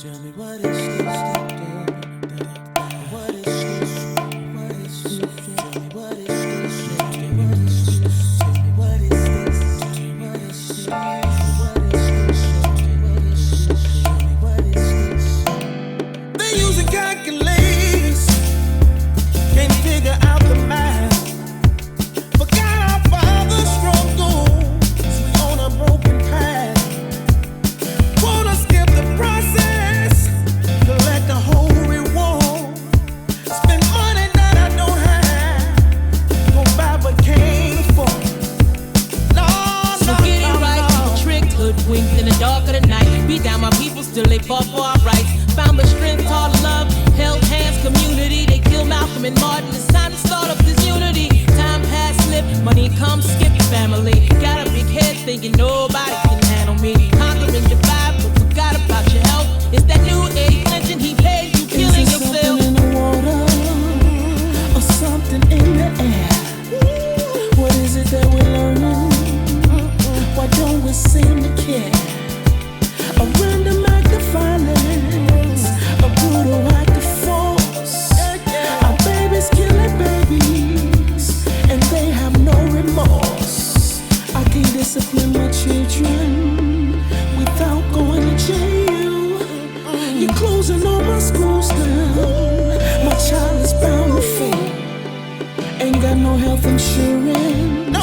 Tell me what is this? What is this? What is this? Tell me what is this? Tell me what is this? Tell me what is this? Tell me what is this? What is this? Tell me what is this? They're using calculators, can't figure out the math. Forgot our father's struggles, we on a broken path. Wanna skip the process, collect the whole reward. Spend money that I don't have, go buy what came for. No, So get it right, people tricked, hoodwinked in the dark of the night. Beat down my people, still they fought for our rights. Found the strength, taught love, held hands, community. They killed Malcolm and Martin, it's time to start up this unity. Time passed, slip, money comes, skip the family. Got a big head thinking nobody can handle me. Conquering divide, but forgot about your health. It's that new age legend he paid you, killing yourself. Something in the water or something in the air? What is it that we're learning? Why don't we seem to care? A random act of violence, a brutal act of force. Our babies killing babies, and they have no remorse. I can't discipline my children without going to jail. You're closing all my schools down. My child is bound to fail. Ain't got no health insurance.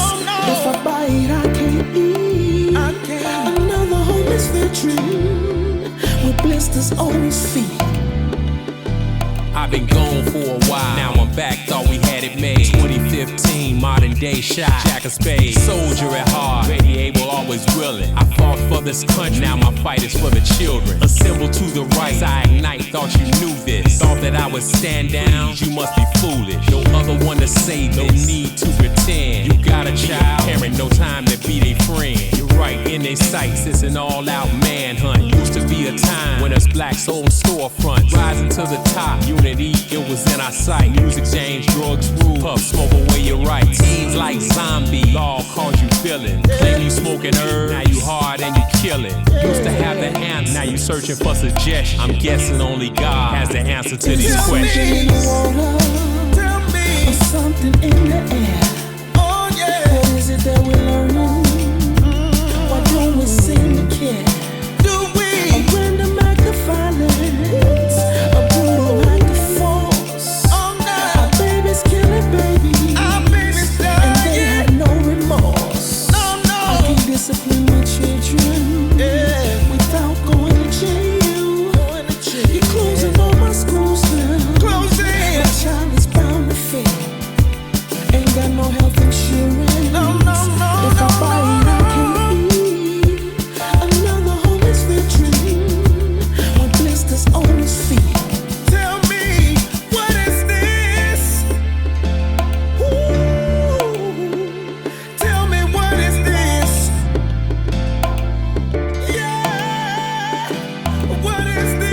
If I buy it, I can't eat. Another homeless veteran with blisters on his feet. I've been gone for a while. Now I'm back, thought we had it made. 2015, modern day shot, Jack of Spades. Soldier at heart, ready, able, always willing. I fought for this country, now my fight is for the children. Assemble to the right, I ignite, thought you knew this. Thought that I would stand down, you must be foolish. No other one to save, no need to pretend. You got a child, parent, no time to be their friend. You're right, in their sights, it's an all-out manhunt. Used to be a time when us blacks owned storefronts. Rising to the top, unity, it was in our sight. Music change, drugs rule, puff, smoke away your rights. Seems like zombie, law cause you feeling. Claim you smoking herb, now you hard and you killing. Used to have the answer, now you searching for suggestion. I'm guessing only God has the answer to these questions. Something in the water, or something in the air. What is it that we're learning? Why don't we seem to care? A random act of violence, a brutal act of force. Our babies killing babies, and they have no remorse. I can't discipline my children without going to jail. You're closing all my schools down. My child is bound to fail. Ain't got no health insurance. If I buy it, I can't eat. Another homeless veteran with blisters on his feet. Tell me, what is this? Ooh, tell me, what is this? Yeah, what is this?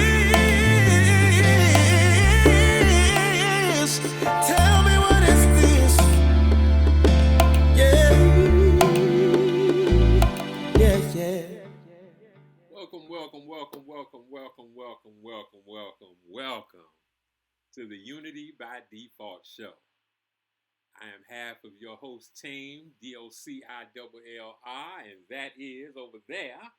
Tell me, what is this? Yeah. Welcome to the Unity by Default show. I am half of your host team, DOCILLI, and that is over there.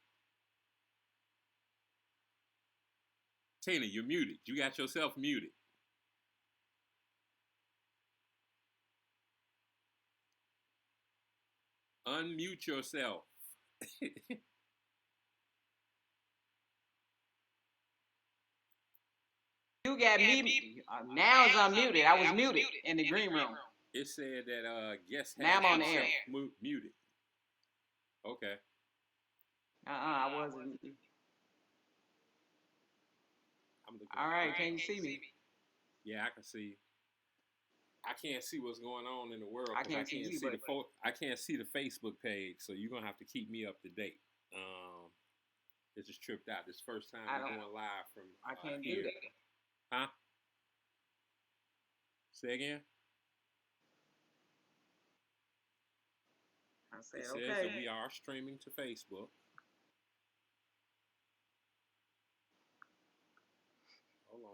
Tina, you're muted. You got yourself muted. Unmute yourself. You got me. Now it's unmuted. I was muted in the green room. It said that guest Now I'm on the air. Muted. Okay. I wasn't. I'm looking. All right, can you see me? Yeah, I can see. I can't see what's going on in the world. I can't see you, I can't see the Facebook page, so you're gonna have to keep me up to date. It just tripped out. This first time I'm going live from. I can't here. do that. Huh? Say again. I said, It says okay. that we are streaming to Facebook.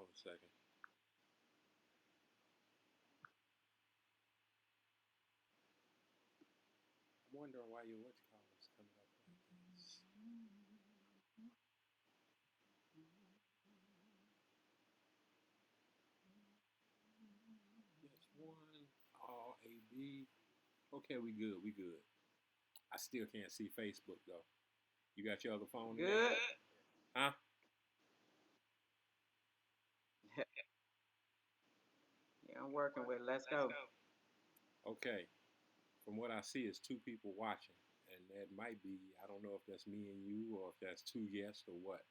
Hold on a second. I'm wondering why your what you call is coming up like this. Yes, one. All A B. Okay, we good. We good. I still can't see Facebook though. You got your other phone in there? Good. Huh? Yeah, I'm working with it. Let's go. Okay. From what I see, it's two people watching, and that might be, I don't know if that's me and you or if that's two guests or what.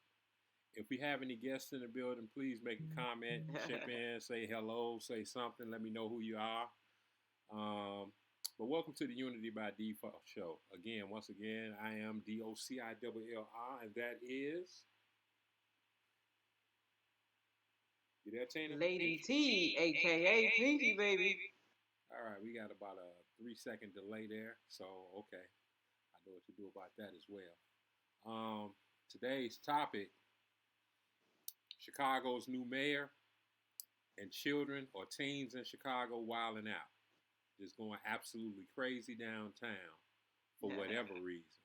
If we have any guests in the building, please make a comment, chip in, say hello, say something, let me know who you are. But welcome to the Unity by Default show. Again, once again, I am DOCILLR, and that is. You there, Tina? Lady T, aka Pinky Baby. All right, we got about a 3-second delay there, so okay, I know what to do about that as well. Today's topic: Chicago's new mayor and children or teens in Chicago wilding out, just going absolutely crazy downtown for whatever reason.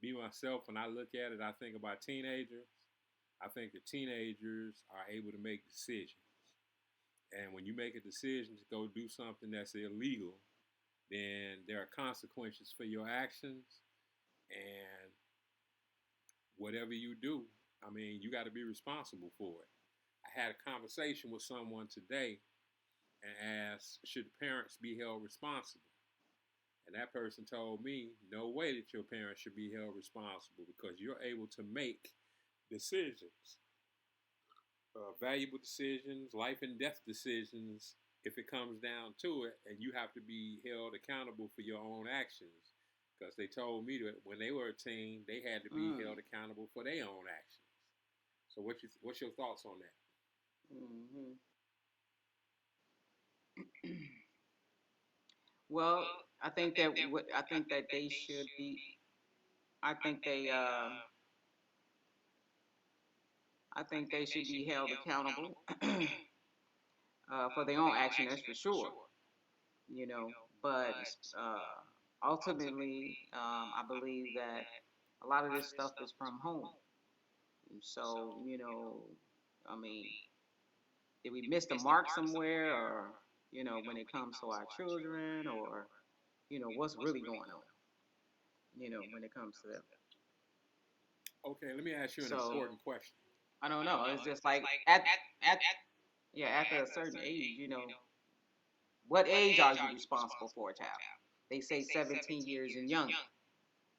Me myself, when I look at it, I think about teenagers. I think the teenagers are able to make decisions. And when you make a decision to go do something that's illegal, then there are consequences for your actions. And whatever you do, I mean, you got to be responsible for it. I had a conversation with someone today and asked, should parents be held responsible? And that person told me, no way that your parents should be held responsible because you're able to make decisions, valuable decisions, life and death decisions, if it comes down to it, and you have to be held accountable for your own actions. Because they told me that when they were a teen, they had to be held accountable for their own actions. So what's your thoughts on that? Mm-hmm. Well, I think that they should be. I think they. I think they should be held accountable for their own action. That's for sure. You know, but ultimately, I believe that a lot of this stuff is from home. So, I mean, did we miss the mark somewhere, or when it comes to our children, or what's really going on? When it comes to them. Okay, let me ask you an important question. I don't know. It's just like after a certain age, what age are you responsible for a child? They say 17 years and younger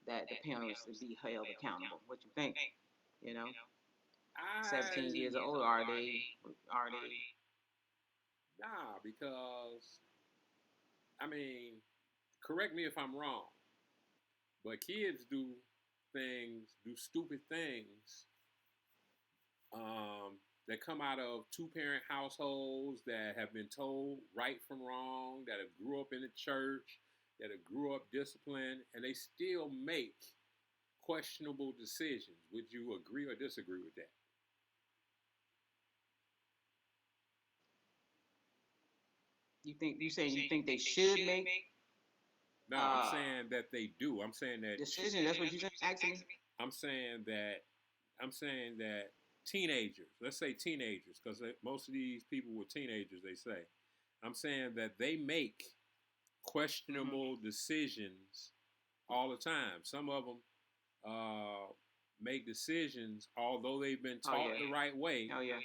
that the parents should be held accountable. What you think? 17 years old, are they? Nah, because I mean, correct me if I'm wrong, but kids do stupid things that come out of two-parent households that have been told right from wrong, that have grew up in the church, that have grew up disciplined, and they still make questionable decisions. Would you agree or disagree with that? You think they should make? No, I'm saying that they do. I'm saying that decision. That's what you asking me. I'm saying that teenagers, let's say teenagers, because most of these people were teenagers, they say. I'm saying that they make questionable decisions all the time. Some of them make decisions, although they've been taught the right way. Oh, yeah.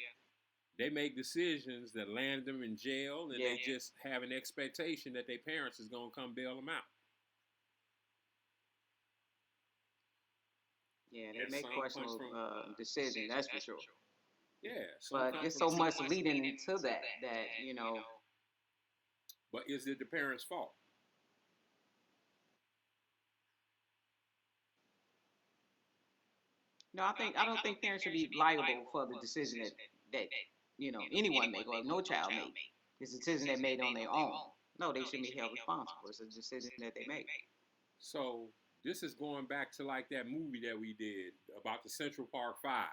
They make decisions that land them in jail, and they just have an expectation that their parents is going to come bail them out. Yeah, they make questionable decisions, that's for sure. Yeah. But it's so much leading into that. But is it the parents' fault? No, I don't think parents should be liable for the decision that anyone make or no child make. It's a decision they made on their own. No, they shouldn't be held responsible. It's a decision that they make. So this is going back to like that movie that we did about the Central Park Five.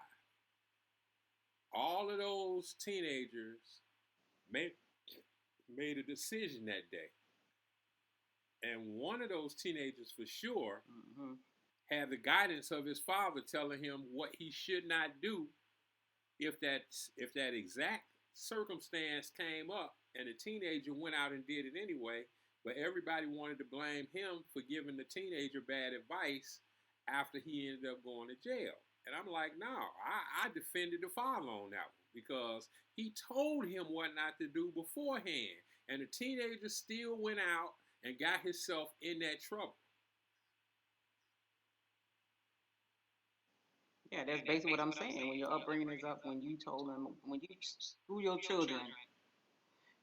all of those teenagers made made a decision that day, and one of those teenagers for sure Mm-hmm. had the guidance of his father telling him what he should not do if that exact circumstance came up and the teenager went out and did it anyway, but everybody wanted to blame him for giving the teenager bad advice after he ended up going to jail. And I'm like, no, I defended the father on that one because he told him what not to do beforehand. And the teenager still went out and got himself in that trouble. Yeah, that's basically what I'm saying. When your upbringing is up, when you told them, when you school your children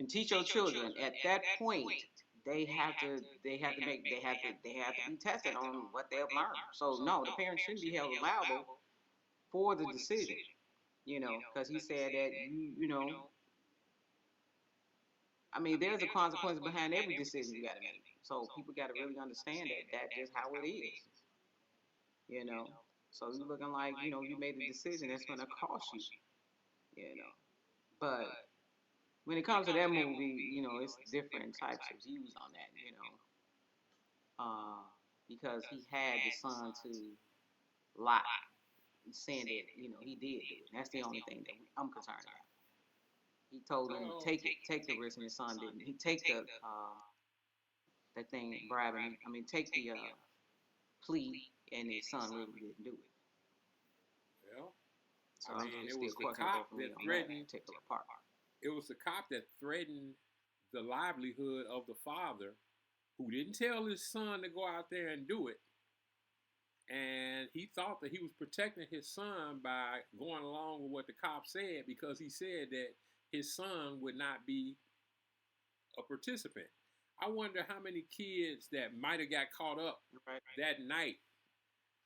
and teach your children, at that point, they have to be tested on what they have learned. So no, the parents shouldn't be held liable for the decision. You know, because he said that you know, I mean, there's a consequence behind every decision you got to make. So people got to really understand that that's just how it is. You know, so you're looking like you made a decision that's going to cost you. You know, but when it comes to that movie, it's different types of views on that. Uh, because he had the son to lie, saying that he did do it. That's the only thing that I'm concerned about. He told him to take the risk, and his son didn't. He take the that thing bribing him. I mean, take the plea, and his son really didn't do it. Well, So I mean, it's it still was the questionable cop for me that on that threatened. particular part. It was the cop that threatened the livelihood of the father, who didn't tell his son to go out there and do it. And he thought that he was protecting his son by going along with what the cop said because he said that his son would not be a participant. I wonder how many kids that might have got caught up Right. that night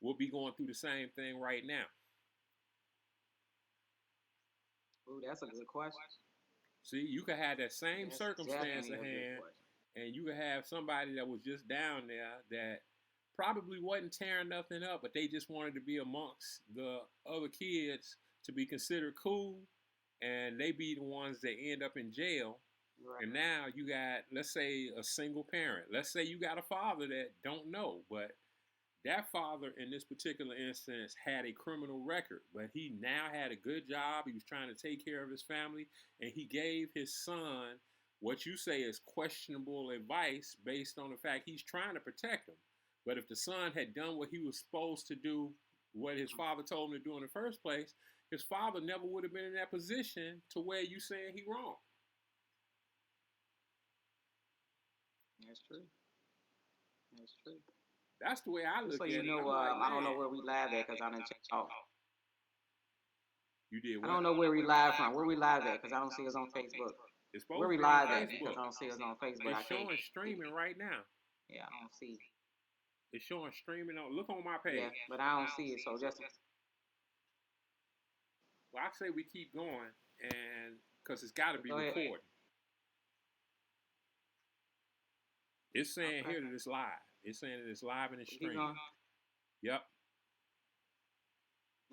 will be going through the same thing right now. Ooh, that's a good question. See, you could have that same That's circumstance definitely at a good hand, question. and you could have somebody that was just down there that probably wasn't tearing nothing up, but they just wanted to be amongst the other kids to be considered cool, and they be the ones that end up in jail. Right. And now you got, let's say, a single parent. Let's say you got a father that don't know, but that father in this particular instance had a criminal record, but he now had a good job. He was trying to take care of his family, and he gave his son what you say is questionable advice based on the fact he's trying to protect him. But if the son had done what he was supposed to do, what his father told him to do in the first place, his father never would have been in that position to where you saying he wrong. That's true. That's true. That's the way I Just look so at you it. know, I'm like, I don't know man, where we live at because I didn't check off. you did I what? don't know where we live from. Where we live at because I don't see us on Facebook. It's Where supposed we to be on live at because I Facebook. don't see us on Facebook. I It's can't. showing streaming right now. Yeah, I don't see. It's showing streaming on. Look on my page. Yeah, but I don't see it. So just Well, I say we keep going, and because it's got to be go ahead. recorded. It's saying Okay. here that it's live. It's saying that it's live and it's Keep streaming. going. Yep.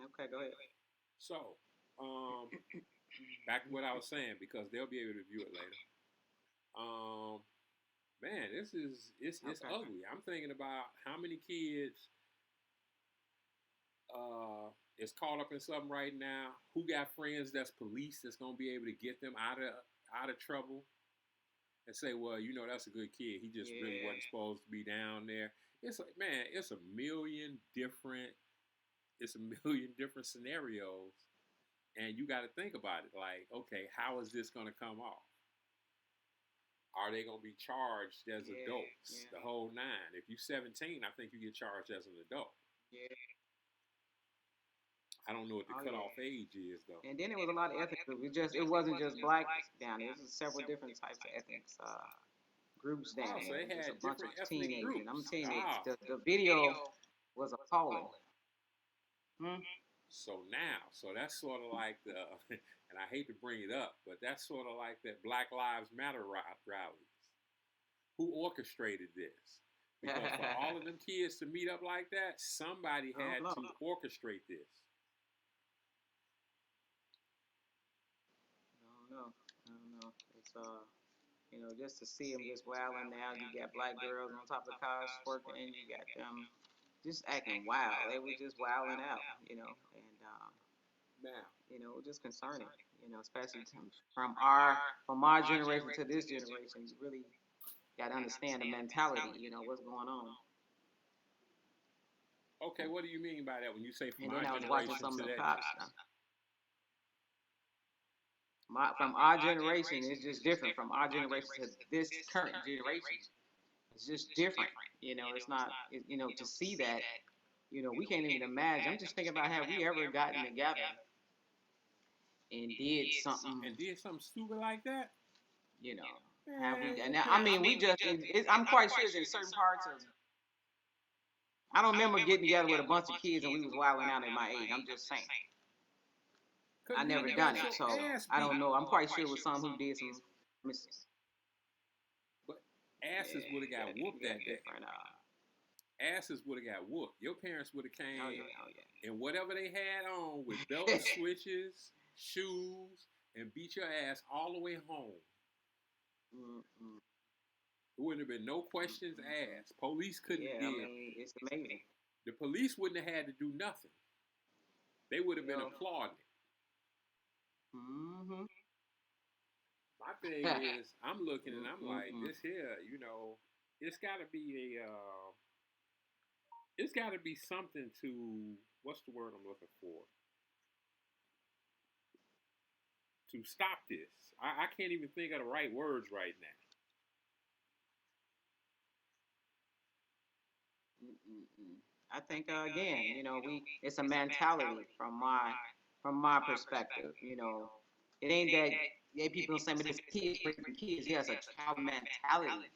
Okay, go ahead. So, back to what I was saying because they'll be able to view it later. Man, this is it's Okay. ugly. I'm thinking about how many kids is caught up in something right now. Who got friends that's police that's gonna be able to get them out of trouble and say, well, that's a good kid. He just really Yeah. wasn't supposed to be down there. It's like, man, it's a million different scenarios, and you got to think about it. Like, okay, how is this gonna come off? Are they gonna be charged as Yeah, adults? yeah. The whole nine. If you're 17, I think you get charged as an adult. Yeah. I don't know what the Oh, cutoff yeah. age is though. And then it was a lot of ethnic groups. It wasn't just black down there. It was several different types of ethnic groups down Oh, so there. they Just a had bunch different of ethnic teenagers. groups. I'm telling you, Ah, the video was appalling. so that's sort of like the, and I hate to bring it up, but that's sort of like that Black Lives Matter rallies. Who orchestrated this? Because for all of them kids to meet up like that, somebody I had don't to know. orchestrate this. know. I don't know. It's just to see them just wilding now. You got black girls on top of the cars twerking, and you got them just acting wild. They was just wilding out, and Now, just concerning, especially from our generation to this generation. You really got to understand the mentality, what's going on. okay, what do you mean by that when you say from And our then I was watching generation some to of the that? cops stuff. From our generation, it's just different. From our generation to this current generation, it's just different. It's not, to see that, we can't even imagine. I'm just thinking about have we ever gotten together and did something, And did something stupid like that? you know, have we? Man, And your I parents. mean, we just, I'm quite sure it's in certain parts of. I don't remember getting together with a bunch of kids and we was wilding out at my age. I'm just saying. I Cause you never would have done got it, your so ass I beat. don't know. I'm quite sure it was some who did some. But asses would have got whooped that day. Different. Asses would have got whooped. Your parents would have Oh came yeah. and whatever they had on with belt and switches, shoes, and beat your ass all the way home. Mm-mm. There wouldn't have been no questions asked. Police couldn't have Yeah, I did. mean, it's amazing. The police wouldn't have had to do nothing. They would have been applauding it. Mm-hmm. My thing is, I'm looking and I'm like, this here, it's got to be it's got to be something to, what's the word I'm looking for? To stop this. I can't even think of the right words right now. I think again, it's a mentality from my perspective. It ain't that people say, but it's kids raising kids. Yes, a child mentality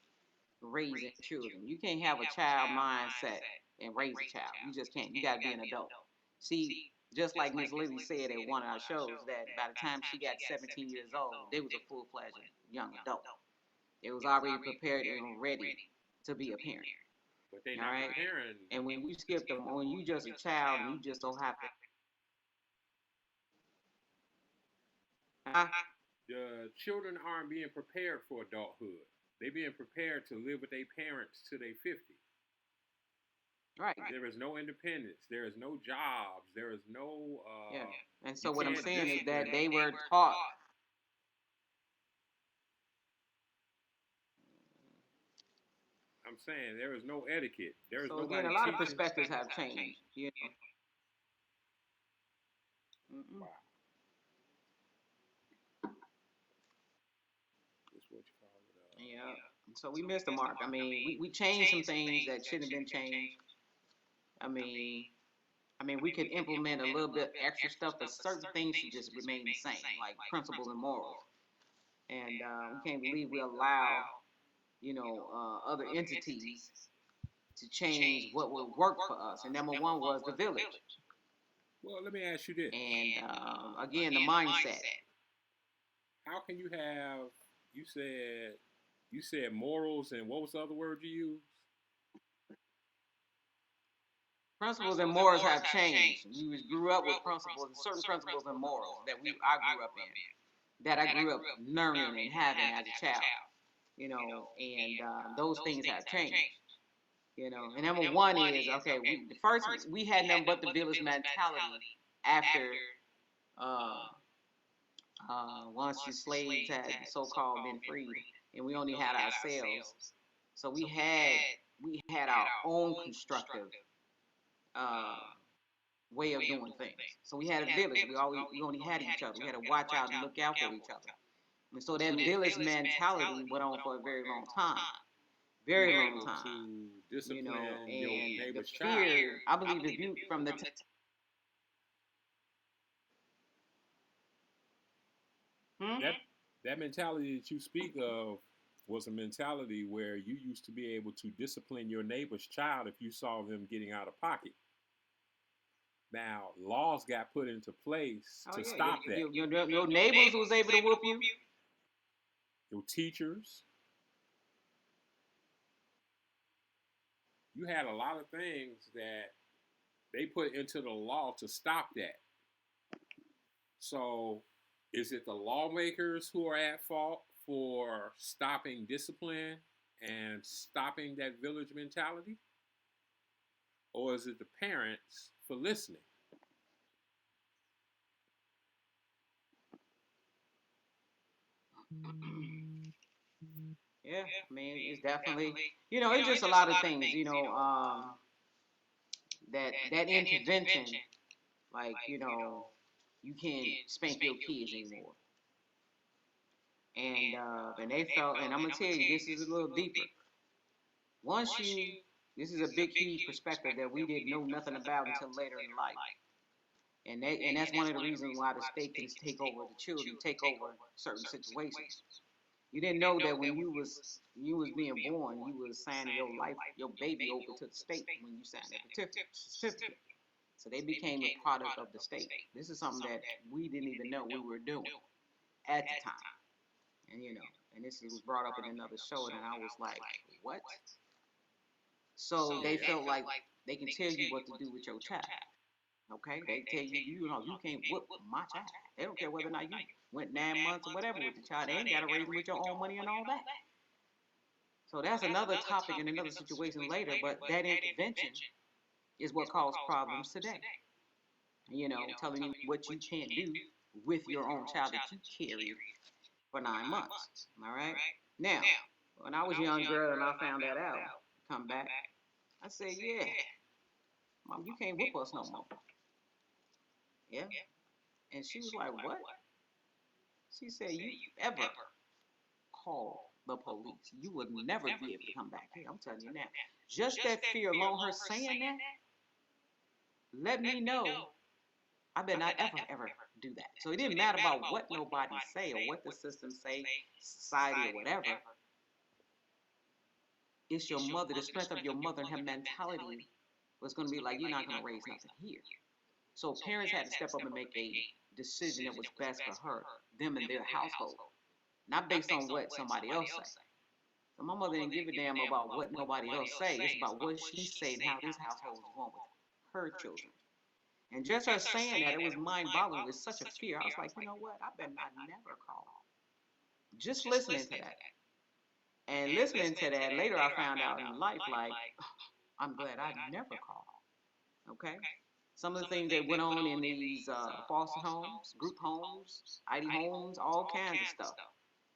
raising children. You can't have a child mindset and raise a child. You just can't. You got to be an adult. See, just like Miss Lily said at one of our shows, that by the time she got 17 years old, they was a full-fledged young adult. They was already prepared and ready to be a parent. But they All not right. preparing. And when you skip them, when you just a child and you just don't happen. The children aren't being prepared for adulthood. They being prepared to live with their parents till they 50. Right. There is no independence. There is no jobs. There is no. Yeah. And so you what I'm can't saying is discipline that they them. were taught. I'm saying there is no etiquette. There is So nobody again, a lot of teaching. perspectives have changed. Wow. That's what you call it. Yeah. So we missed the mark. I mean, we changed some things that shouldn't have been changed. I mean, we could implement a little bit extra stuff, but certain things should just remain the same, like principles and morals. And we can't believe we allow, other entities to change what would work for us. And number one was the village. Well, let me ask you this. And again, the mindset. How can you have? You said morals, and what was the other word you used? Principles and morals have changed. We grew up with principles, certain principles and morals that I grew up in, that I grew up learning and having as a child. And those things have changed. And number one is, okay, we had nothing but the village mentality after once the slaves had so-called been freed, and we only had ourselves. So we had our own constructive way of doing things. So we had a village. We only had each other. We had to watch out and look out for each other. And so that village mentality went on for a very long time. Very long time. To discipline your And the neighbor's fear, child. I believe if you, from the That mentality that you speak of was a mentality where you used to be able to discipline your neighbor's child if you saw them getting out of pocket. Now, laws got put into place to stop that. Your neighbors was able to whoop you. Your teachers. You had a lot of things that they put into the law to stop that. So Is it the lawmakers who are at fault for stopping discipline and stopping that village mentality? Or is it the parents for listening? Yeah, I mean, it's definitely, it's just a lot of things, that intervention, like, you can't spank your kids anymore. And they felt, and I'm gonna tell you, this is a little deeper. Once you, this is a big, huge perspective that we didn't know nothing about until later in life. And that's one of the reasons why the state can take over the children, take over certain situations. You didn't know that when you was being born, you was signing your life, your baby over to the state when you signed that certificate. So they became a product of the state. This is something that we didn't even know we were doing at the time. And and this was brought up in another show, and I was like, what? So they felt like they can tell you what to do with your child. Okay, they tell you, you can't whip my child. They don't care whether or not you went 9 months or whatever with the child. They ain't got to raise them with your own money and all that. So that's another topic and another situation later. But that intervention is what caused problems today. Telling you what you can't do with your own child that you carried for 9 months. All right. Now, when I was a young girl and I found that out, come back, I said, yeah, Mom, you can't whip us no more. Yeah. And she was like, what? She said, you ever call the police, you would never be able to come back here. I'm telling you now. Just that fear alone, her saying that, let me know I better not ever do that. So it didn't matter about what nobody say or what the system say, society or whatever. It's your mother, the strength of your mother and her mentality was going to be like, you're not going to raise nothing here. So parents had to step up and make a decision that was best for her, them and their household, not based on what somebody else say. So my mother didn't give a damn about what nobody else say. It's about what she said and how this household was going with her children. And just her saying that, it was mind-boggling. It was such a fear. I was like, you know what? I better not never call. Just listening to that. And listening to that, later I found out in life, like, I'm glad I never called. Okay? Some of the things that went on in these foster homes, group homes, ID homes, all kinds of stuff,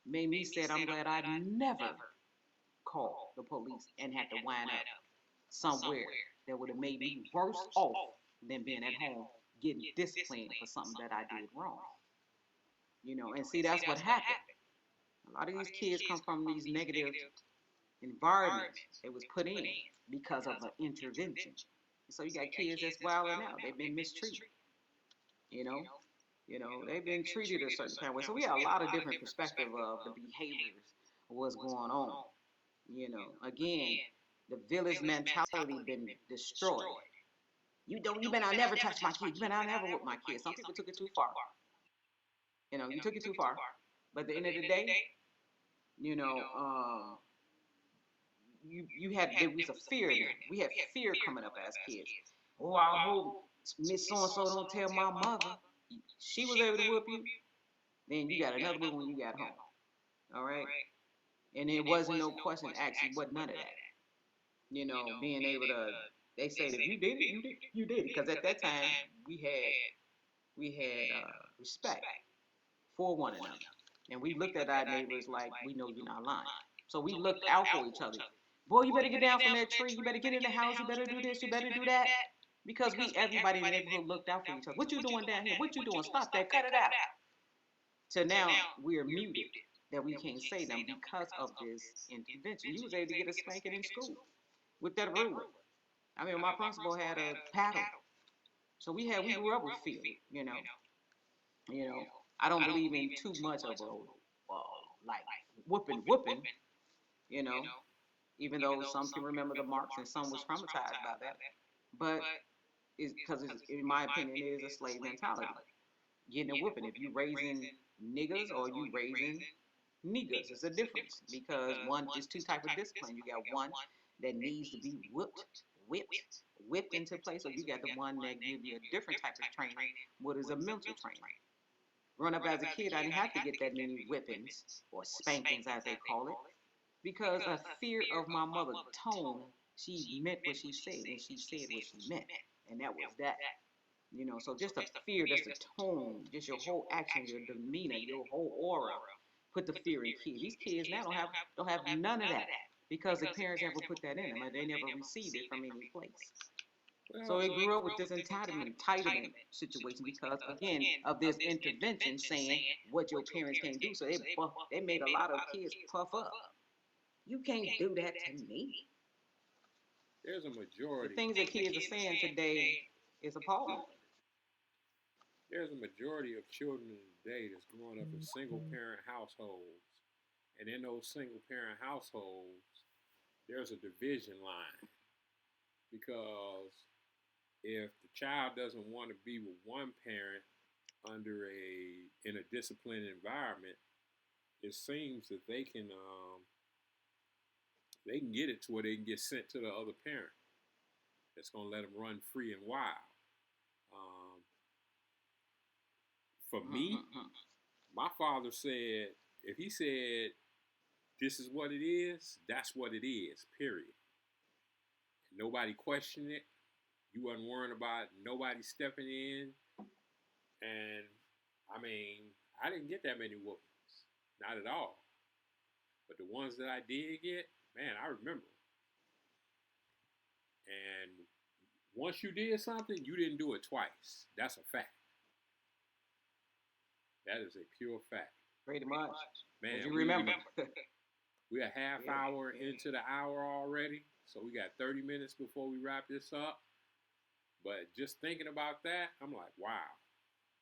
made me say, I'm glad I never called the police and had to wind up somewhere that would have made me worse off than being at home getting disciplined for something that I did wrong. And see, that's what happened. A lot of these kids come from these negative environments they was put in because of an intervention. So you got kids that's wilding out. They've been mistreated. You know, they've been treated a certain kind of way. So we have a lot of different perspective of the behaviors of what's going on. Again, the village mentality been destroyed. You better never touch my kid. You better never whip my kid. Some people took it too far. You took it too far. But at the end of the day, you know, you had there was a fear there. We had fear coming up as kids. Oh, I hope Miss So and So don't tell my mother she was able to whoop you. Then you got another one when you got home. All right, and there wasn't no question asked. You wasn't none of that. Being able to. They said if you did it, you did it. Because at that time we had respect for one another, and we looked at our neighbors like we know you're not lying. So we looked out for each other. Boy, you better get down from that tree. You better get in the house. You better do this. You better do that. Because everybody in the neighborhood looked out for each other. What you doing down here? What you doing? Stop that. Cut it out. So now we are muted that we can't say them because of this intervention. You was able to get a spanking in school with that ruler. I mean, my principal had a paddle. So we grew up with fear, I don't believe in too much of like whooping, you know, even though some can remember the marks and some was traumatized by that. But it's because, in my opinion, it is a slave mentality. Getting a whooping. If you raising niggas or you raising niggas, it's a difference because one is two type of discipline. You got one that needs to be whipped into place, or you got the one that gives you a different type of training, what is a mental training. growing up as a kid, I didn't have to get that many whippings or spankings, as they call it, because a fear of my mother's tone. She meant what she said, and she said what she meant, and that was that. So just a fear, that's the tone, just your whole action, your demeanor, your whole aura, put the fear in kids. These kids now don't have none of that because the parents never put that in them, or they never received it from any place. So they grew up with this entitlement situation because, again, of this intervention saying what your parents can't do. So they made a lot of kids puff up. You can't do that to me. There's a The majority. things that kids are saying today is appalling. There's a majority of children today that's growing up in single parent households. And in those single parent households, there's a division line. Because if the child doesn't want to be with one parent in a disciplined environment, it seems that they can get it to where they can get sent to the other parent. That's gonna let them run free and wild. For me, my father said, if he said this is what it is, that's what it is. Period. Nobody questioned it. You wasn't worrying about nobody stepping in. And I mean, I didn't get that many whoopings. Not at all. But the ones that I did get, man, I remember. And once you did something, you didn't do it twice. That's a fact. That is a pure fact. Pretty much. Man, you remember. We're a half hour into the hour already. So we got 30 minutes before we wrap this up. But just thinking about that, I'm like, wow.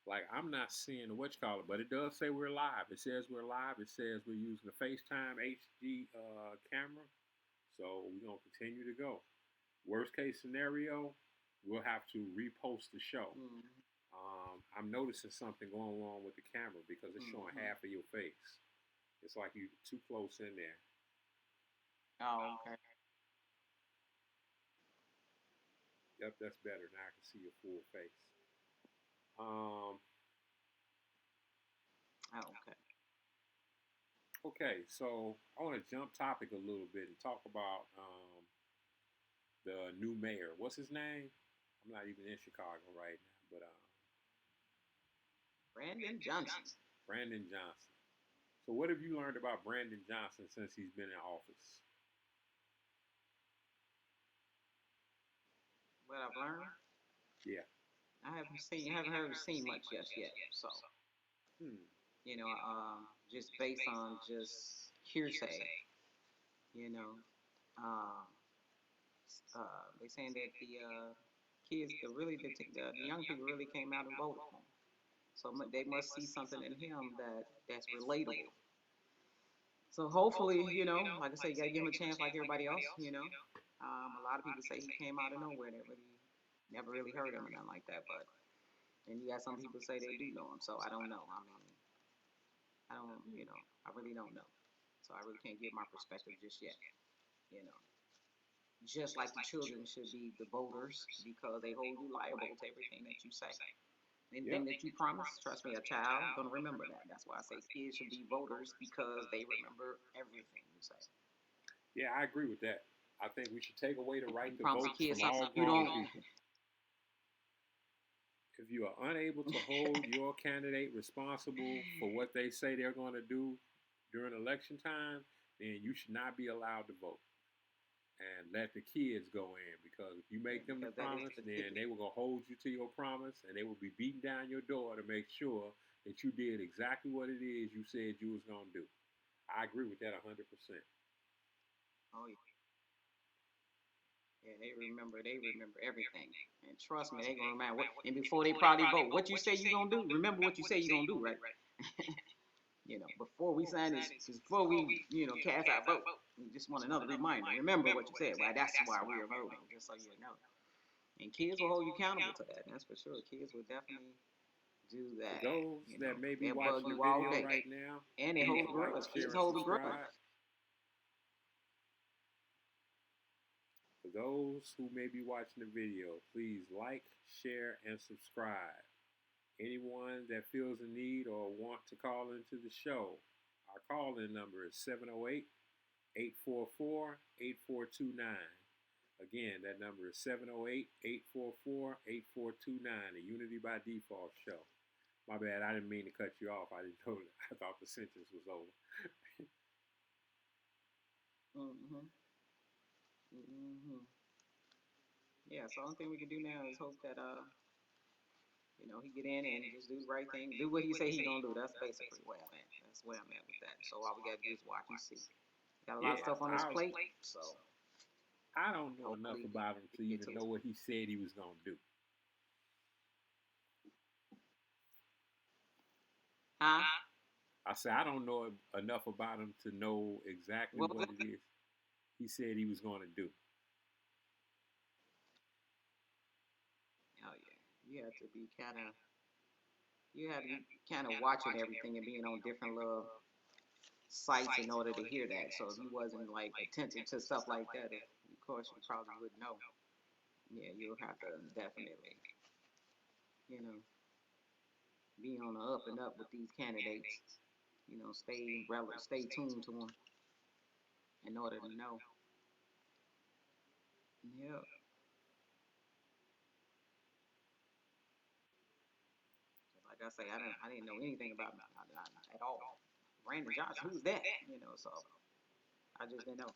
Like, I'm not seeing whatchamacallit, but it does say we're live. It says we're live. It says we're using the FaceTime HD camera. So we're going to continue to go. Worst case scenario, we'll have to repost the show. I'm noticing something going on with the camera because it's showing half of your face. It's like you're too close in there. Oh, okay. Yep, that's better. Now I can see your full face. Okay. Okay, so I want to jump topic a little bit and talk about the new mayor. What's his name? I'm not even in Chicago right now, but Brandon Johnson. Brandon Johnson. So what have you learned about Brandon Johnson since he's been in office? What I've learned? Yeah. I haven't seen much yet. So, just based on just hearsay, they saying that the kids, the young people really came out and voted for him. So they must see something in him that's relatable. So hopefully, like I say, you gotta give him a chance like everybody else. A lot of people say he came out of nowhere. They never really heard him or nothing like that. But and you got some people say they do know him. So I don't know. I mean, I really don't know. So I really can't give my perspective just yet. Just like the children should be the voters because they hold you liable to everything that you say. Anything that you promise, trust me, a child gonna remember that. That's why I say kids should be voters because they remember everything you say. Yeah, I agree with that. I think we should take away the right to Promise vote kids from all something you grown don't. people. If you are unable to hold your candidate responsible for what they say they're going to do during election time, then you should not be allowed to vote. And let the kids go in, because if you make them the promise, then they will go hold you to your promise, and they will be beating down your door to make sure that you did exactly what it is you said you was going to do. I agree with that 100%. Oh, yeah. Yeah, they remember everything. And trust me, they gonna remember and before they probably vote, what you say you gonna do, remember what you say you gonna do, right? Before we sign this, before we, cast our vote, we just want another reminder. Remember what you said, right? That's why we are voting, just so you know. And kids will hold you accountable to that, that's for sure. Kids will definitely do that. For those that may be they'll watching bug the you all video day. right now, And they hold a grudge. Kids hold a grudge. For those who may be watching the video, please like, share, and subscribe. Anyone that feels a need or want to call into the show, our call in number is 708 844 8429. Again, that number is 708 844 8429, the Unity by Default show. My bad, I didn't mean to cut you off. I didn't know that. I thought the sentence was over. Mm-hmm. Mm-hmm. Yeah, so the only thing we can do now is hope that he get in and just do the right thing, do what he say he gonna do. That's basically where I'm at. That's where I'm at with that. So all we gotta do is watch and see. Got a lot of Yeah, stuff on his plate, so I don't know enough hopefully about him to he get even to know it. what he said he was going to do. Huh? I said, I don't know enough about him to know exactly What was what it it? is he said he was going to do. Oh yeah, you have to be kind of you have to be kind of watching everything and being on different little sites in order to hear that. So if you wasn't like attentive to stuff like that, of course you probably wouldn't know. Yeah, you'll have to definitely, you know, be on the up and up with these candidates. Stay tuned to them in order to know. Yeah, like I say, I didn't know anything about him at all. Brandon Johnson, who's that? So I just didn't know.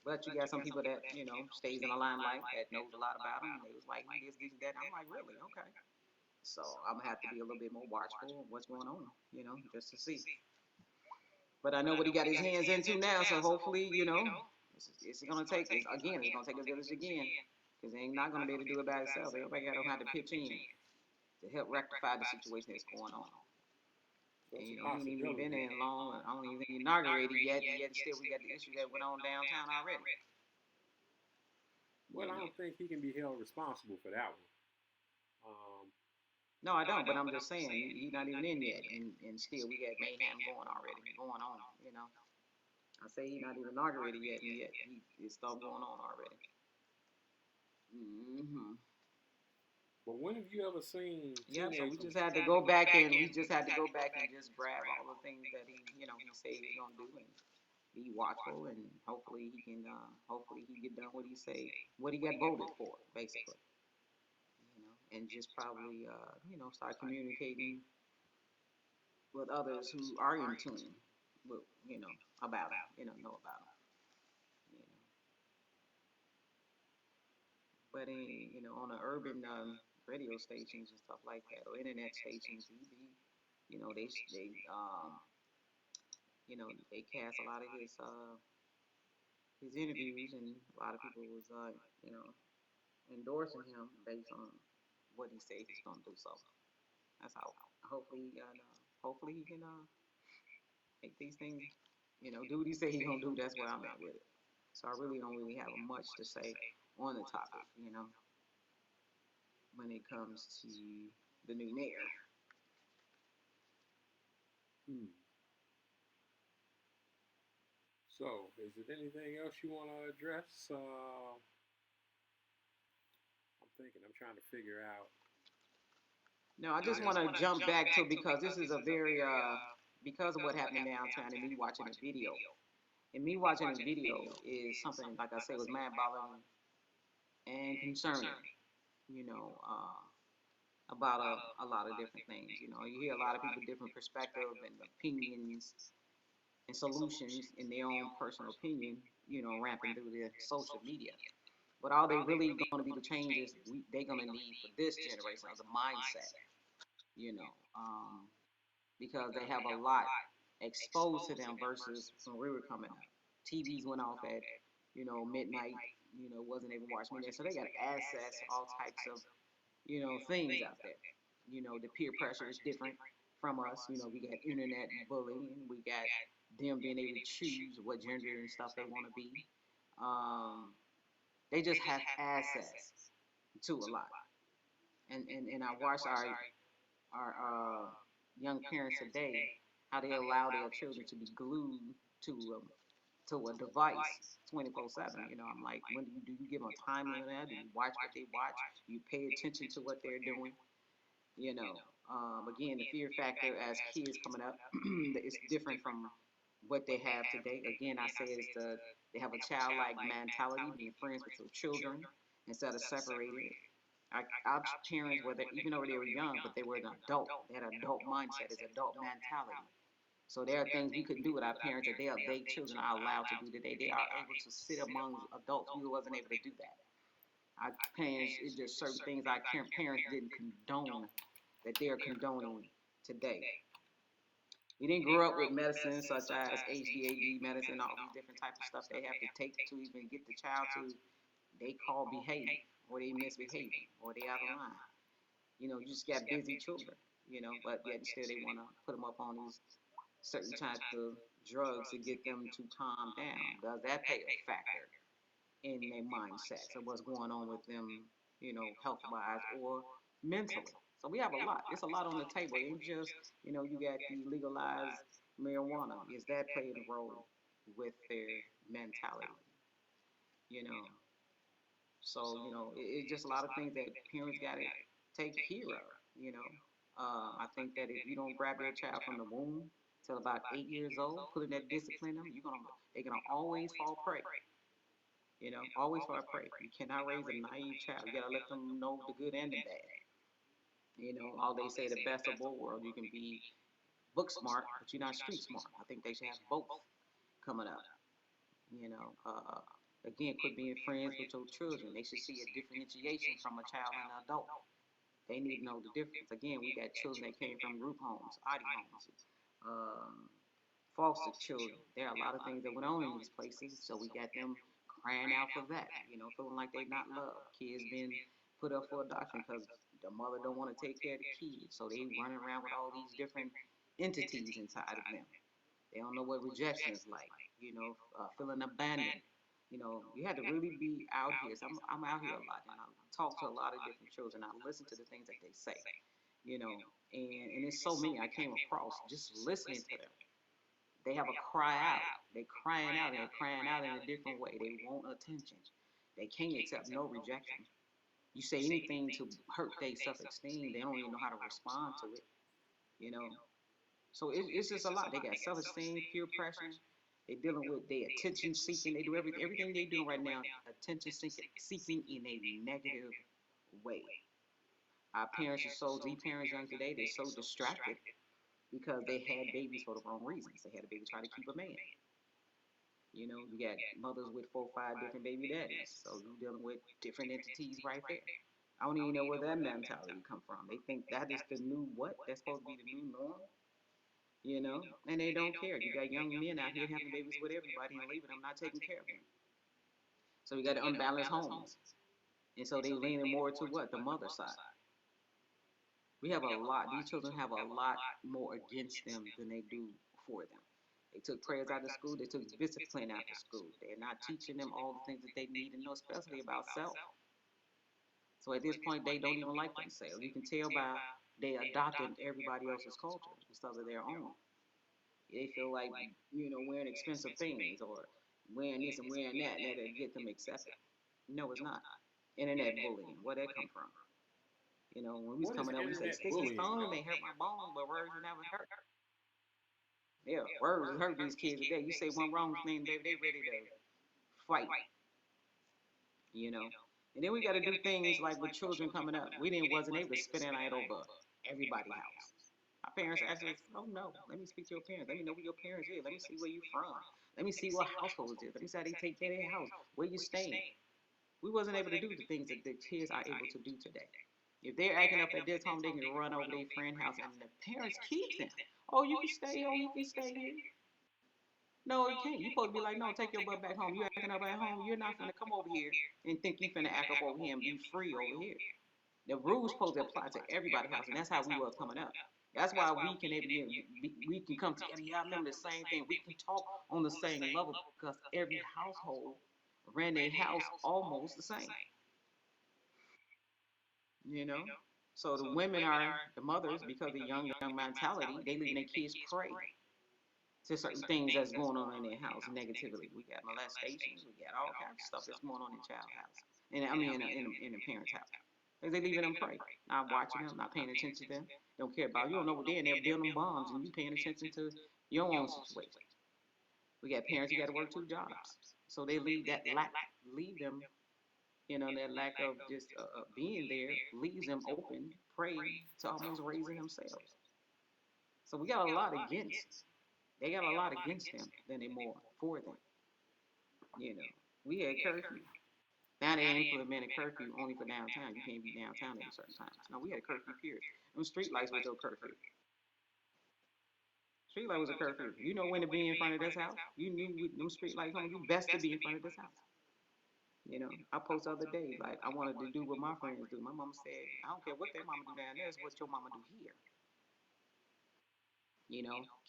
But you got some people that stays in the limelight that knows a lot about him, and they was like, he this, that. And I'm like, really? Okay. So I'm gonna have to be a little bit more watchful of what's going on, just to see. But I know what he got his hands into now, so hopefully, it's gonna take. It's gonna take a village again, because they ain't not gonna be able to do it by itself. Everybody gonna have to pitch in to help rectify the situation that's going on. So And it's a he ain't even been possibility. in long. I don't even think he inaugurated yet, and yet still we got the issue that went on downtown already. Well, You I know. don't think he can be held responsible for that one. No, I don't. But I'm just saying he's not even in yet, and still we got mayhem going on. I say he's not even inaugurated yet, and yet it's stuff going on already. Hmm. But when have you ever seen Yeah, so we teenagers? just had to go back and just grab all the things that he said he was gonna do and be watchful, and hopefully he get done what he got voted for, basically. And just probably start communicating with others who are in tune with about him, know about him, you know. But on the urban radio stations and stuff like that, or internet stations, they cast a lot of his interviews, and a lot of people was endorsing him based on what he said he's gonna do. So that's how. Hopefully he can make these things, do what he said he's gonna do. That's where I'm at with it. So I really don't really have much to say on the topic, when it comes to the new mayor. Hmm. So, is there anything else you want to address? I'm thinking. I'm trying to figure out. No, I just want to jump back to, because this is a very because of what happened in downtown, and me watching the video. And me watching the video is something, like I say, was mind boggling and concerning. You know, about a lot of different things. You hear a lot of people different perspective and opinions and solutions in their own personal opinion. Ramping through their social media. But all they really going to be the changes they're going to need for this generation as a mindset. You know, because they have a lot exposed to them versus when we were coming up. TVs went off at midnight. Wasn't able to watch media, so they got access to all types of things out there. The peer pressure is different from us. We got internet bullying. We got them being able to choose what gender and stuff they want to be. They just have access to a lot. And I watch our young parents today, how they allow their children to be glued to a device 24/7. I'm like, when do you give them a time limit? Do you watch what they watch? Do you pay attention to what they're doing? You know, Again, the fear factor as kids coming up is different from what they have today. Again, I say it's they have a childlike mentality, being friends with their children instead of separated. Our parents, whether even though they were young, but they were an adult. They had an adult mindset, it's adult mentality. So there are things we couldn't do with our parents that they children are allowed to do today. They are able to sit among adults. We wasn't able to do that. Our parents, it's just certain things our parents didn't condone that they are condoning today. We didn't grow up with medicines such as HDAD medicine, all these different types of stuff they have to take to even get the child to they call behave, or they misbehaving, or they out of line. You just got busy children, but yet and still they want to put them up on these certain types of drugs to get them to calm down. Does that play a factor in their mindsets of what's going on with them, health wise or mentally? So we have a lot. It's a lot on the table. It ain't just, you got the legalized marijuana. Is that playing a role with their mentality? You know, so it's just a lot of things that parents got to take care of. I think that if you don't grab your child from the womb till about 8 years old, putting that discipline in them, they're gonna always fall prey. Always fall prey. You cannot raise a naive child. You gotta let them know the good and the bad. All they say the best of both worlds. You can be book smart, but you're not street smart. I think they should have both coming up. You know, uh, Again, quit being friends with your children. They should see a differentiation from a child and an adult. They need to know the difference. Again, we got children that came from group homes, oddie homes, um, foster children. There are a lot of things that went on in these places, so we got them crying out for that. Feeling like they not loved. Kids been put up for adoption because the mother don't want to take care of the kids, so they running around with all these different entities inside of them. They don't know what rejection is like. Feeling abandoned. You had to really be out here. So I'm out here a lot, and I talk to a lot of different children. I listen to the things that they say. And it's so many I came across just listening to them. They have a cry out. They crying out, and they're crying out in a different way. They want attention. They can't accept no rejection. You say anything to hurt their self-esteem, they don't even know how to respond to it. You know, so it's just a lot. They got self-esteem, peer pressure. They dealing with their attention seeking. They do everything they doing right now. Attention seeking in a negative way. Our parents are so parents young today. They're so distracted because they had babies for the wrong reasons. They had a baby trying to keep a man. You got mothers with 4 or 5 different baby daddies. So you dealing with different entities right there. I don't even know where that mentality come from. They think that is the new what? That's supposed to be the new norm, and they don't care. You got young men out here having babies with everybody and leaving them not taking care of them. So you got to unbalanced homes. And so they leaning more to what? The mother side. We have a lot, these children have a lot more against them than they do for them. They took prayers out of school, they took discipline out of school. They're not teaching them all the things that they need to know, especially about self. So at this point, they don't even like themselves. You can tell by they adopting everybody else's culture instead of their own. They feel like, wearing expensive things or wearing this and wearing that, and that'll get them accepted. No, it's not. Internet bullying, where that come from? When we was What is coming up, we say, internet sticks and bullying, stones though? may hurt my bones, but words will never hurt. Yeah, words will hurt these kids today. You say one wrong thing, baby, they ready to fight, you know. And then we got to do things like with children coming up. We didn't wasn't able to spend a night over everybody's house. Our parents actually, oh no, let me speak to your parents. Let me know who your parents is. Let me see where you from. Let me see what household it is. Let me see how they take care of their house. Where you staying. We wasn't able to do the things that the kids are able to do today. If they're acting up at this home, they can run over their friend house, and the parents keep them. Oh, you can stay. Oh, you can stay here. No, you can't. You supposed to be like, no, take your butt back home. You acting up at home. You're not finna come over here and think you finna act up over here and be free over here. The rules supposed to apply to everybody's house, and that's how we was coming up. That's why we can we can come together. Yeah, I remember the same thing. We can talk on the same level because every household ran their house almost the same. You know. So the women are the mothers because of the young mentality. They leaving their kids prey to certain things that's going on in their house negatively. We got molestations. We got all kinds of stuff that's going on in the child's house, and I mean in a parent's house. Because they leaving them pray, not watching them, not paying attention to them. Don't care about you. Don't know what they're in there building bombs, and you paying attention to your own situation. We got parents who got to work 2 jobs, so they leave them, their lack of just being there leaves them open, prey to almost raising themselves. So we got a lot against. They got a lot against them than they more for them. We had curfew. Now they implemented curfew only for downtown. You can't be downtown at certain times. No, we had a curfew period. Them street lights was your curfew. Street light was a curfew. You know when to be in front of this house. You knew with them street lights on, you best to be in front of this house. I posted the other day, like, I wanted to do what my friends do. My mama said, I don't care what their mama do down there, it's what your mama do here.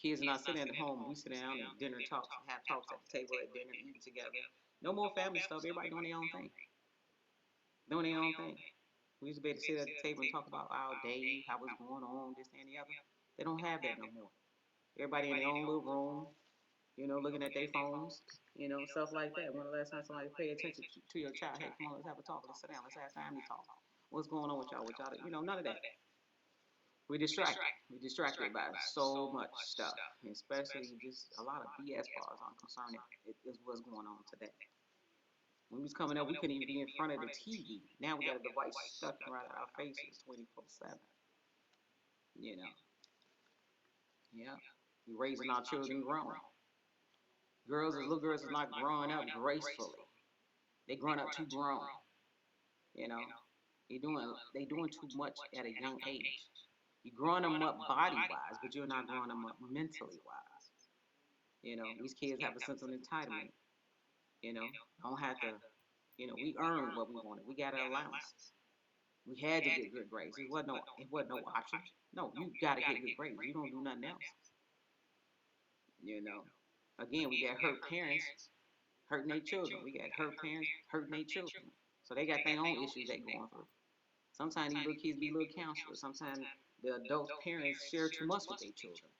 Kids are not sitting at home. We sit down and dinner talks, have talks at the table at dinner, eating together. No more family stuff. Everybody doing their own thing. Doing their own thing. We used to be able to sit at the table and talk about our day, how it's going on, this and the other. They don't have that no more. Everybody in their own little room, looking at their phones, stuff like that. When the last time somebody paid attention to your child, hey, come on, let's have a talk, let's sit down, let's have time to talk. What's going on with y'all? None of that. We distracted by so much stuff, especially just a lot of BS bars. I'm concerned it is what's going on today. When we was coming up, we couldn't even be in front of the TV. Now we got a device stuck right at our faces 24/7. Yeah. We raising our children grown. Little girls is not growing up gracefully. They growing up too grown. They doing too much at a young age. You're growing them up body wise, but you're not growing them up mentally wise. These kids have a sense of entitlement. Don't have to. We earned what we wanted. We got an allowance. We had to get good grades. It wasn't no option. No, you got to get good grades. You don't do nothing else. Again, we got hurt parents hurting their children. We got hurt parents hurting their children. So they got their own issues they going through. Sometimes these little kids be little counselors. Sometimes the adult parents share too much with their children.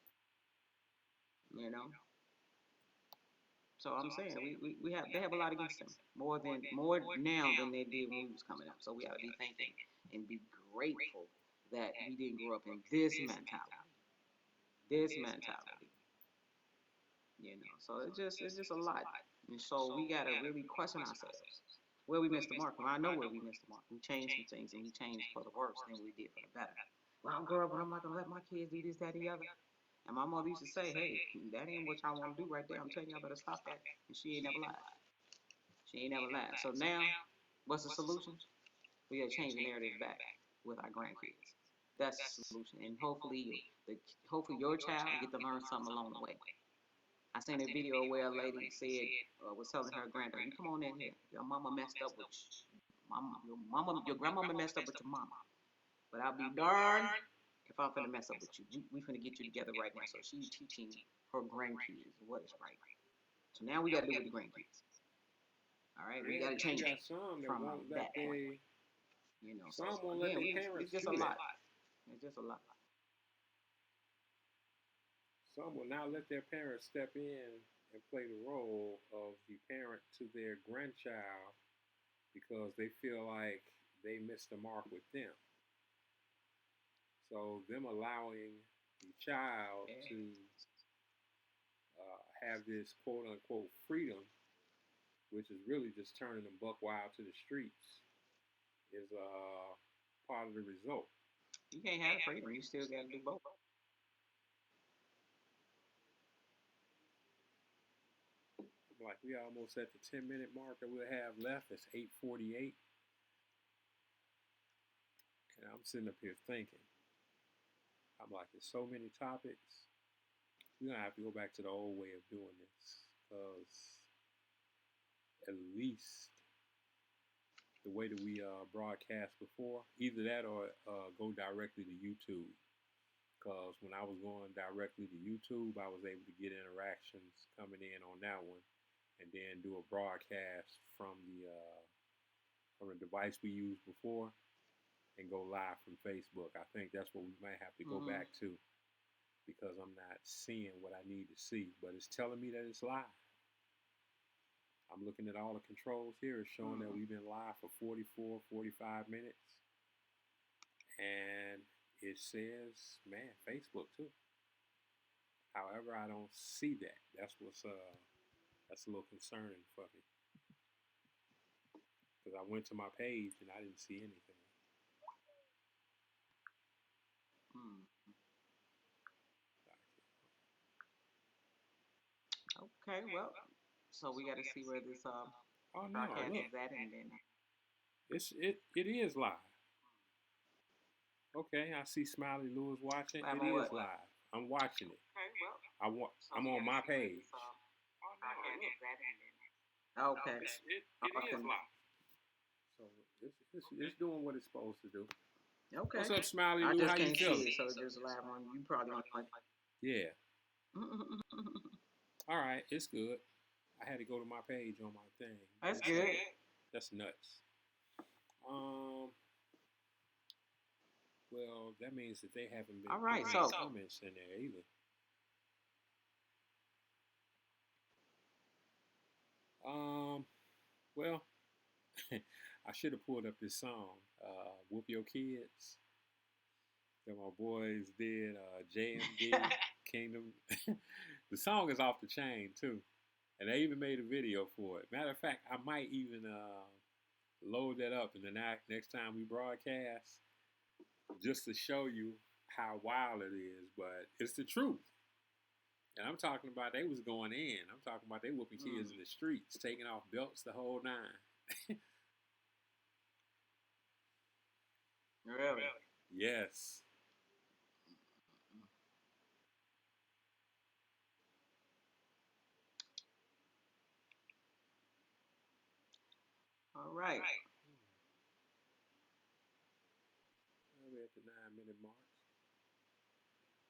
So I'm saying they have a lot against them. More now than they did when we was coming up. So we ought to be thinking and be grateful that we didn't grow up in this mentality. So it's just a lot. And so we gotta really question ourselves. Where we missed the mark. Well, I know where we missed the mark. We changed some things, and we changed for the worse than we did for the better. Well, I'll grow up, but I'm not gonna let my kids do this, that, and the other. And my mother used to say, hey, that ain't what y'all want to do right there. I'm telling y'all better stop that. And she ain't never lied. So now, what's the solution? We gotta change the narrative back with our grandkids. That's the solution. And hopefully your child get to learn something along the way. I seen a video where a lady said, was telling her granddaughter, you come on in here. Your mama messed up with your grandmama messed up with your mama. But I'll be darned if I'm finna mess up with you. We finna get you together right now. So she's teaching her grandkids what is right. So now we gotta do with the grandkids. All right, we gotta change it from that point. Some won't let their parents. It's just a lot. It's just a lot. Some will not let their parents step in and play the role of the parent to their grandchild because they feel like they missed the mark with them. So them allowing the child to have this quote unquote freedom, which is really just turning them buck wild to the streets, is part of the result. You can't have freedom. You still got to do both. Like we almost at the 10-minute mark that we'll have left. It's 8:48. And I'm sitting up here thinking. I'm like, there's so many topics. We're going to have to go back to the old way of doing this. Because at least the way that we broadcast before, either that or go directly to YouTube. Because when I was going directly to YouTube, I was able to get interactions coming in on that one. And then do a broadcast from the device we used before and go live from Facebook. I think that's what we might have to go back to because I'm not seeing what I need to see, but it's telling me that it's live. I'm looking at all the controls here. It's showing that we've been live for 44, 45 minutes. and it says, man, Facebook too. However, I don't see that. That's a little concerning for me because I went to my page and I didn't see anything. Hmm. Okay, well, so we got to see where this Oh no, broadcast look, is at, and then it is live. Okay, I see Smiley Lewis watching. live It on is what? live. I'm watching it. Okay, well, so I'm we on got to my see where page. this broadcast is at, and then okay, It is okay, live. So it's doing what it's supposed to do. okay. What's up, Smiley I Lou? just How you can't feeling? see it, so it's just live on. You probably on like. Yeah. All right, it's good. I had to go to my page on my thing. That's good. That's nuts. Um. Well, that means that they haven't been All right, putting so comments in there either. Well, I should have pulled up this song, "Whoop Your Kids," that my boys did. JMD Kingdom. The song is off the chain too, and they even made a video for it. Matter of fact, I might even load that up in the next time we broadcast, just to show you how wild it is. But it's the truth. And I'm talking about they was going in. I'm talking about they whooping kids in the streets, taking off belts, the whole nine. really. Yes. All right. We're at the 9-minute mark.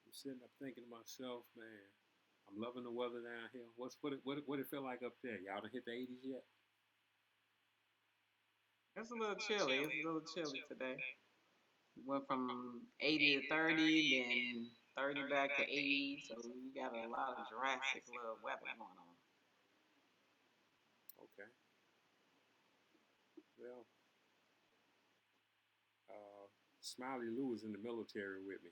I'm sitting up thinking to myself, man, I'm loving the weather down here. What it feel like up there? Y'all done hit the 80s yet? It's a little chilly. It's a little chilly today. Went from 80 to 30, then 30 back to 80. So we got a lot of drastic little weather going on. Okay. Well, Smiley Lou is in the military with me.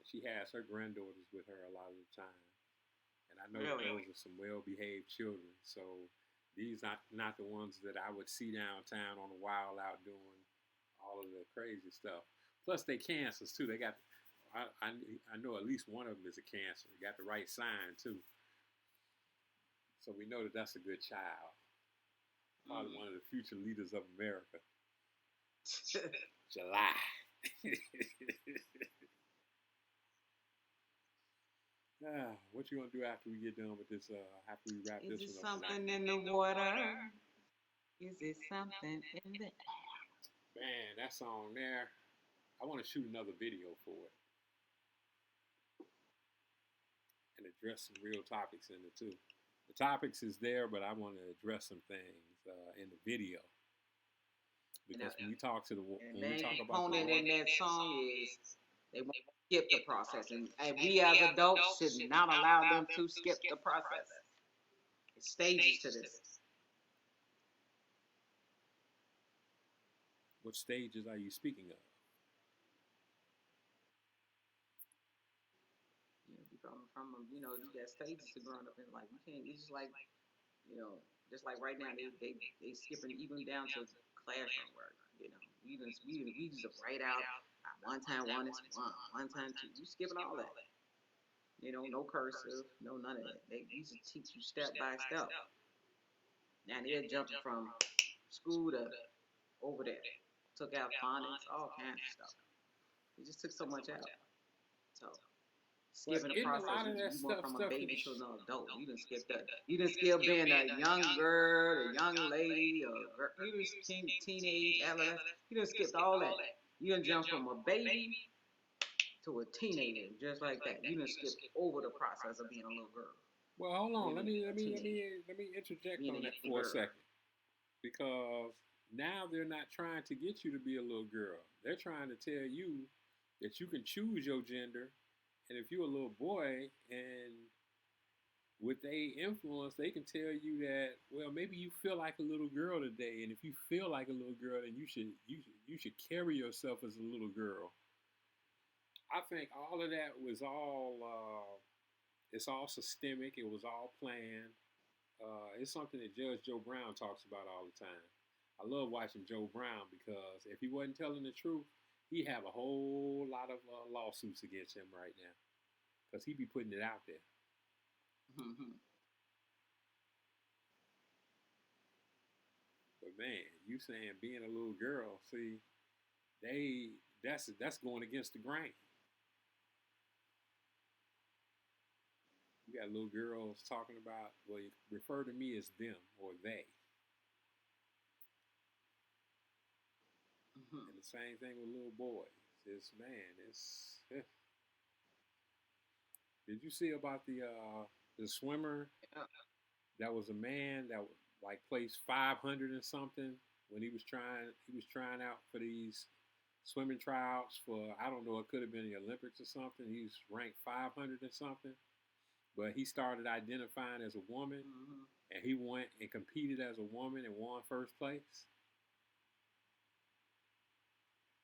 She has her granddaughters with her a lot of the time. And I know that those are some well-behaved children. So these not the ones that I would see downtown on the wild out doing all of the crazy stuff. Plus they cancers too. They got I know at least one of them is a cancer. They got the right sign too. So we know that that's a good child. Probably one of the future leaders of America. July. What you gonna do after we get done with this? After we wrap Is this it one up? something in the water? Is it something in the Man, that song there. I want to shoot another video for it and address some real topics in it too. The topics is there, but I want to address some things in the video because when we talk to the when we talk about the component in that song is they won't skip the process, and we as adults should not allow them to skip the process. It's stages to this. what stages are you speaking of? You know, you got stages to growing up in life. You can't. It's just like, you know, just like right now they skipping even down to classroom work. You know, we just write out 1 time 1 is 1 time 2. You skipping all that. You know, no cursive, no none of that. They used to teach you step by step. Now they're jumping from school to over there. Took out phonics, all kinds of stuff. It just took so much out. So skipping the Isn't a process, lot of that you went stuff from a stuff baby is to an adult. You didn't skip that. You didn't skip being a young girl, a young lady, or you didn't teenage, adolescent. You didn't skip all that. You didn't jump from a baby to a teenager just like that. You didn't skip over the process of being a little girl. Well, hold on. Let me Teenager. interject Being on a that young for a girl. second because now they're not trying to get you to be a little girl. They're trying to tell you that you can choose your gender, and if you're a little boy and with their influence, they can tell you that, well, maybe you feel like a little girl today, and if you feel like a little girl, then you should carry yourself as a little girl. I think all of that was all it's all systemic. It was all planned. It's something that Judge Joe Brown talks about all the time. I love watching Joe Brown because if he wasn't telling the truth, he'd have a whole lot of lawsuits against him right now because he'd be putting it out there. Mm-hmm. But man, you saying being a little girl, see, that's going against the grain. You got little girls talking about, well, you refer to me as them or they. Mm-hmm. And the same thing with little boys. It's Did you see about the swimmer that was a man that like placed 500 and something when he was trying out for these swimming tryouts for, I don't know, it could have been the Olympics or something. He was ranked 500 and something. But he started identifying as a woman, Mm-hmm. and he went and competed as a woman and won first place.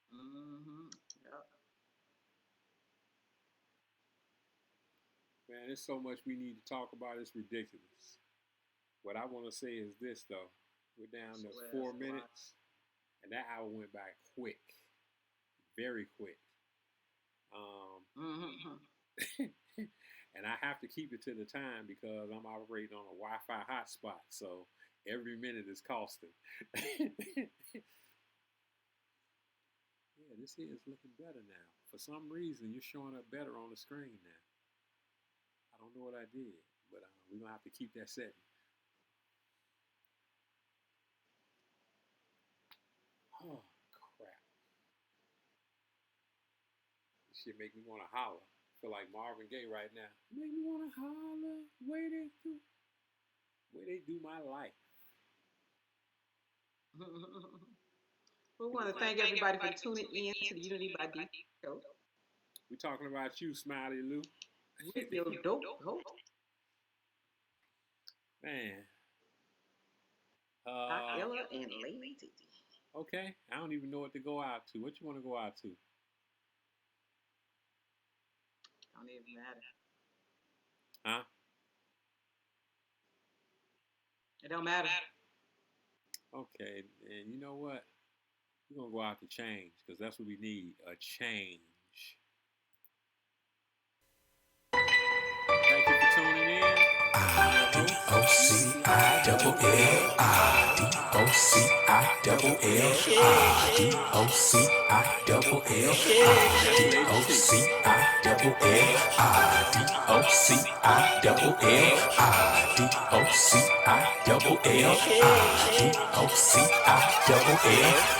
Mm-hmm. Yep. Man, there's so much we need to talk about. It's ridiculous. What I want to say is this, though. We're down to 4 minutes, and that hour went by quick. Very quick. Mm-hmm. And I have to keep it to the time because I'm operating on a Wi-Fi hotspot, so every minute is costing. Yeah, this here is looking better now. For some reason, you're showing up better on the screen now. I don't know what I did, but we're going to have to keep that setting. Oh, crap. This shit make me want to holler. Feel like Marvin Gaye right now. Make me want to holler. Way they do my life. We want to thank everybody for tuning in to the Unity by D show. We talking about you, Smiley Lou. With your dope host, Man. Ella and Lady T. Okay. I don't even know what to go out to. What you want to go out to? Don't even matter. Huh? It don't matter. Okay. And you know what? We're going to go out to change because that's what we need. A change. Thank you for tuning in.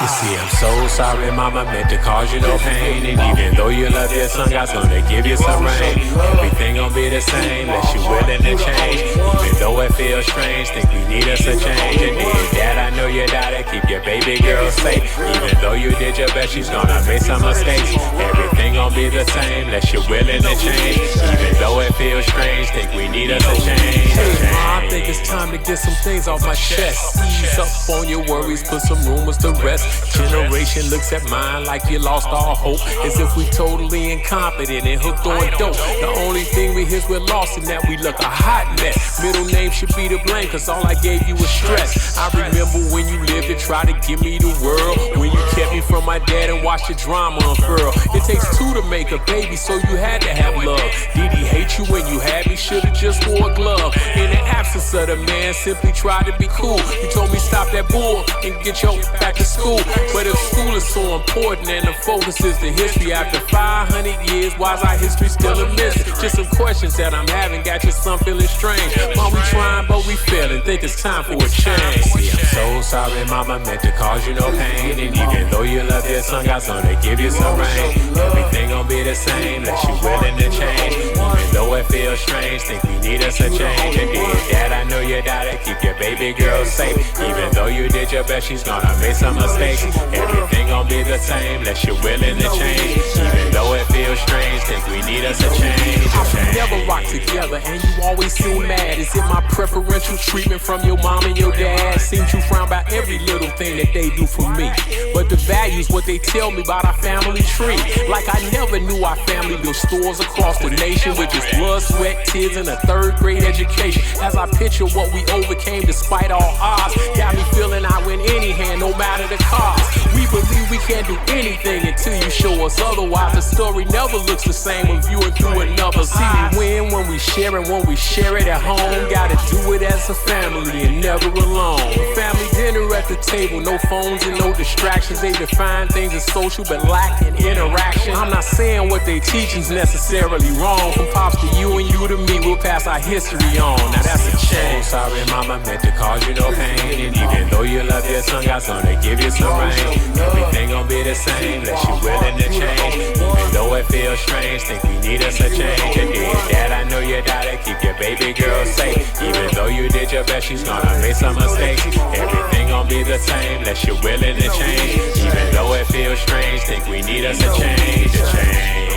You see, I'm so sorry, mama, meant to cause you no pain. And even though you love your son, God's gonna give you some rain. Everything gonna be the same, unless you're willing to change. Even though it feels strange, think we need us a change. And dear dad, I know your daughter, keep your baby girl safe. Even though you did your best, she's gonna make some mistakes. Everything gonna be the same, unless you're willing to change. Even though it feels strange, think we need us a change. Hey, Ma, I think it's time to get some things off my chest. Ease up on your worries, put some rumors to rest. Generation looks at mine like you lost all hope, as if we totally incompetent and hooked on dope. The only thing we hear is we're lost in that we look a hot mess. Middle name should be to blame, cause all I gave you was stress. I remember when you lived to try to give me the world, when you kept me from my dad and watched the drama unfurl. It takes two to make a baby, so you had to have love. Did he hate you when you had me? Should've just wore a glove. In the absence of the man, simply tried to be cool. You told me stop that bull and get your back to school. But if school is so important and the focus is the history, after 500 years, why's our history still a mystery? Just some questions that I'm having, got your son feeling strange. Mom, we trying, but we failing, think it's time for a change. See, I'm so sorry, mama, meant to cause you no pain. And even though you love your son, God's gonna give you some rain. Everything gonna be the same, unless you're willing to change. Even though it feels strange, think we need us a change. And dear dad, I know your daughter, keep your baby girl safe. Even though you did your best, she's gonna make some mistakes. Everything gonna be the same, unless you're willing to change. Even though it feels strange, think we need us a change. never rock together, and you always feel mad. Is it my preferential treatment from your mom and your dad? Seem to frown by every little thing that they do for me. But the values, what they tell me about our family tree. Like I never knew our family built stores across the nation with just blood, sweat, tears, and a third grade education. As I picture what we overcame despite all odds, got me feeling I win any hand, no matter the cost. We believe we can't do anything until you show us otherwise. The story never looks the same when viewing through another. See, we win when we share, and when we share it at home, gotta do it as a family and never alone. Family dinner at the table, no phones and no distractions. They define things as social but lack in interaction. I'm not saying what they teaching's necessarily wrong. From pops to you and you to me, we'll pass our history on. Now that's a change. Sorry mama, meant to cause you no pain. And even though you love your son, got some to give you some rain. Everything gon' be the same unless you willing to change. Even though it feels strange, think we need us a change. And dad, I know your daughter, keep your baby girl safe. Even though you did your best, she's gonna make some mistakes. Everything gon' be the same unless you're willing to change. Even though it feels strange, think we need us a change, a change.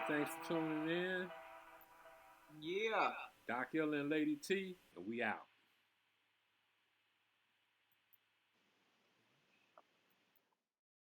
Thanks for tuning in. Yeah. Doc Hill and Lady T, and we out.